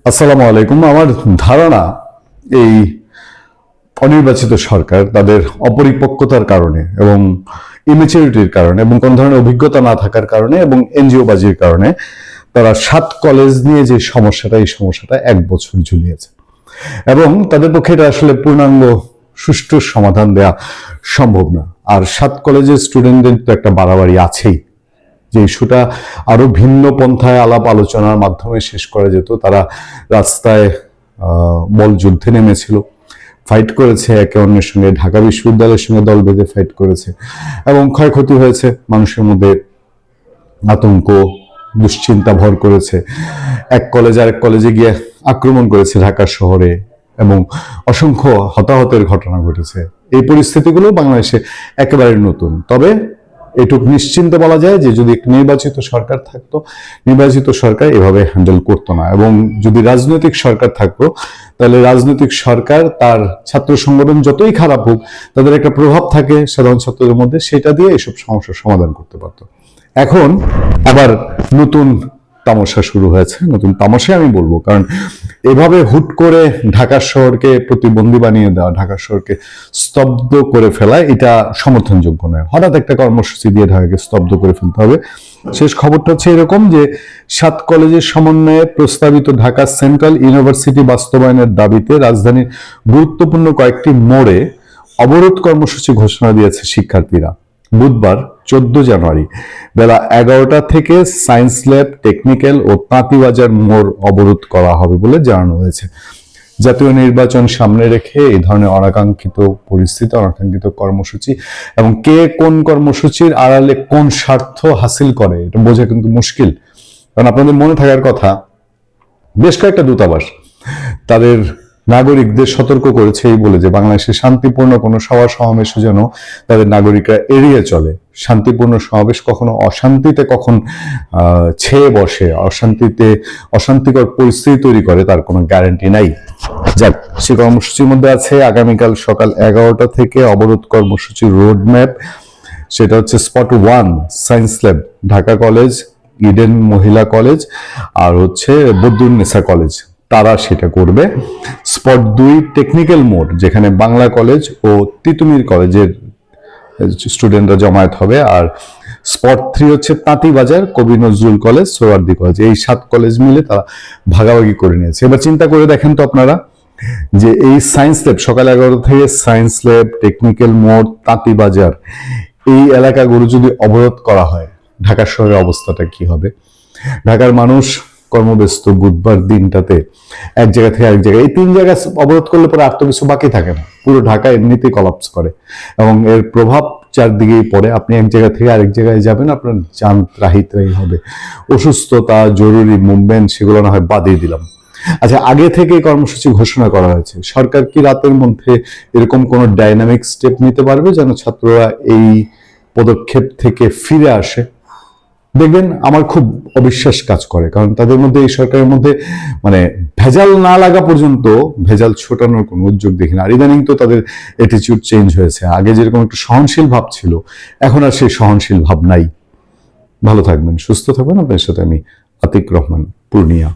আসসালামু আলাইকুম। আমার ধারণা এই অনির্বাচিত সরকার তাদের অপরিপক্কতার কারণে এবং ইমেচুরিটির কারণে এবং কোন ধরনের অভিজ্ঞতা না থাকার কারণে এবং এনজিও বাজির কারণে তারা 7 কলেজ নিয়ে যে সমস্যাটা, এই সমস্যাটা 1 বছর ঝুলিয়েছে এবং তাদের পক্ষে এটা আসলে পূর্ণাঙ্গ সুষ্ঠু সমাধান দেয়া সম্ভব না। আর 7 কলেজের স্টুডেন্টদের তো একটা বাড়াবাড়ি আছেই, যে ইস্যুটা আরো ভিন্ন পন্থায় আলাপ আলোচনার মাধ্যমে শেষ করা যেত। তারা রাস্তায় বল যুদ্ধে নেমেছিল, ফাইট করেছে একে অন্যের সঙ্গে, ঢাকা বিশ্ববিদ্যালয়ের সঙ্গে দল বেঁধে ফাইট করেছে এবং ক্ষয়ক্ষতি হয়েছে, মানুষের মধ্যে আতঙ্ক দুশ্চিন্তা ভর করেছে। এক কলেজ আরেক কলেজে গিয়ে আক্রমণ করেছে ঢাকা শহরে এবং অসংখ্য হতাহতের ঘটনা ঘটেছে। এই পরিস্থিতিগুলো বাংলাদেশে একেবারে নতুন। তবে এটুকু নিশ্চিন্তে বলা যায় যে যদি নির্বাচিত সরকার থাকতো, নির্বাচিত সরকার এভাবে হ্যান্ডেল করতো না। এবং যদি রাজনৈতিক সরকার থাকতো, তাহলে রাজনৈতিক সরকার তার ছাত্র সংগঠন যতই খারাপ হোক, তাদের একটা প্রভাব থাকে সাধারণ ছাত্রদের মধ্যে, সেটা দিয়ে এসব সমস্যার সমাধান করতে পারতো। এখন আবার নতুন তামাশা শুরু হয়েছে। নতুন তামাশা আমি বলবো, কারণ এভাবে হুট করে ঢাকা শহরকে প্রতিবন্ধী বানিয়ে দেওয়া, ঢাকা শহরকে স্তব্ধ করে ফেলা, এটা সমর্থনযোগ্য নয়। হঠাৎ একটা কর্মসূচি দিয়ে ঢাকাকে স্তব্ধ করে ফেলতে হবে। শেষ খবরটা হচ্ছে এরকম যে 7 কলেজের সমন্বয়ে প্রস্তাবিত ঢাকা সেন্ট্রাল ইউনিভার্সিটি বাস্তবায়নের দাবিতে রাজধানীর গুরুত্বপূর্ণ কয়েকটি মোড়ে অবরোধ কর্মসূচি ঘোষণা দিয়েছে শিক্ষার্থীরা। বুধবার 14 জানুয়ারি বেলা 11টা থেকে সায়েন্স ল্যাব, টেকনিক্যাল ও তাঁতিবাজার মোড় অবরোধ করা হবে বলে জানানো হয়েছে। জাতীয় নির্বাচন সামনে রেখে এই ধরনের অনাকাঙ্ক্ষিত পরিস্থিতি, অনাকাঙ্ক্ষিত কর্মসূচি এবং কে কোন কর্মসূচির আড়ালে কোন স্বার্থ হাসিল করে এটা বোঝা কিন্তু মুশকিল। কারণ আপনাদের মনে থাকার কথা, বেশ কয়েকটা দূতাবাস তাদের নাগরিকদের সতর্ক করেছে এই বলে যে বাংলাদেশে শান্তিপূর্ণ কোনো সভা সমাবেশ যেন তাদের নাগরিকরা এড়িয়ে চলে। শান্তিপূর্ণ সমাবেশ কখনো অশান্তিতে কখন ছেয়ে বসে, অশান্তিকর পরিস্থিতি তৈরি করে, তার কোনো গ্যারান্টি নাই। যাক, সে কর্মসূচির মধ্যে আছে আগামীকাল সকাল 11টা থেকে অবরোধ কর্মসূচির রোড ম্যাপ। সেটা হচ্ছে spot 1 science lab, Dhaka college, Eden মহিলা কলেজ আর হচ্ছে বদরুন্নেসা কলেজ, তারা সেটা করবে। স্পট 2 টেকনিক্যাল মোড়, যেখানে বাংলা কলেজ ও তিতুমির কলেজের স্টুডেন্টরা জমায়েত হবে। আর স্পট 3 হচ্ছে তাঁতিবাজার, কবি নজরুল কলেজ, সোহরাওয়ার্দী কলেজ। এই 7 কলেজ মিলে তারা ভাগাভাগি করে নিয়েছে। এবার চিন্তা করে দেখেন তো আপনারা, যে এই সায়েন্স ল্যাব সকাল 11টা থেকে সায়েন্স ল্যাব, টেকনিক্যাল মোড়, তাঁতিবাজার, এই এলাকাগুলো যদি অবরোধ করা হয়, ঢাকা শহরের অবস্থাটা কি হবে? ঢাকার মানুষ কর্মব্যস্ত বুধবার দিনটাতে এক জায়গা থেকে আরেক জায়গায়, এই 3 জায়গা অবরোধ করলে পরে আর তো কিছু বাকি থাকে না। পুরো ঢাকা এমনিতেই কলাপস করে এবং এর প্রভাব চারদিকেই পড়ে। আপনি এক জায়গা থেকে আরেক জায়গায় যাবেন, আপনার যান ত্রাহি হবে। অসুস্থতা, জরুরি মুভমেন্ট, সেগুলো না হয় বাদই দিলাম। আচ্ছা, আগে থেকে কর্মসূচি ঘোষণা করা হয়েছে, সরকার কি রাতের মধ্যে এরকম কোন ডাইনামিক স্টেপ নিতে পারবে যেন ছাত্ররা এই পদক্ষেপ থেকে ফিরে আসে? দেখবেন আমার খুব অবিশ্বাস কাজ করে, কারণ তাদের মধ্যে, এই সরকারের মধ্যে মানে ভেজাল না লাগা পর্যন্ত ভেজাল ছোটানোর কোনো উদ্যোগ দেখি না। আর ইদানিং তো তাদের অ্যাটিটিউড চেঞ্জ হয়েছে। আগে যেরকম একটু সহনশীল ভাব ছিল, এখন আর সেই সহনশীল ভাব নাই। ভালো থাকবেন, সুস্থ থাকবেন। আপনার সাথে আমি আতিক রহমান, পূর্ণিয়া।